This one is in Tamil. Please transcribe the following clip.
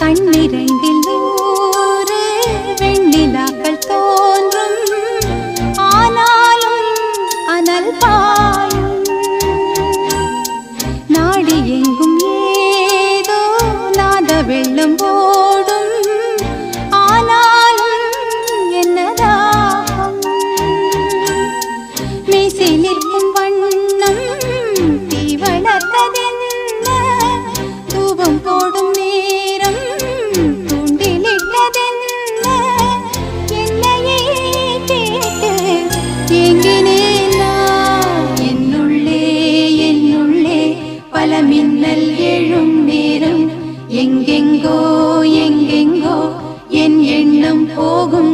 கண்ணிரண்டில் நூறு வெண்ணிலாக்கள் தோன்றும், ஆனாலும் அனல் பாயும். நாடி எங்கும் ஏதோ நாத வெள்ளம் ஓடும், ஆனாலும் என்னதாகும். மீசை நிற்கும் வண்ணம் தீ வளர்த்ததென்ன, தூபம் போடும் நேரம் தூண்டிலிட்டதென்ன. என்னையே கேட்டு ஏங்கினேன் நான். என்னுள்ளே பல மின்னல் எழும் நேரம், எங்கெங்கோ என் எண்ணம் போகும்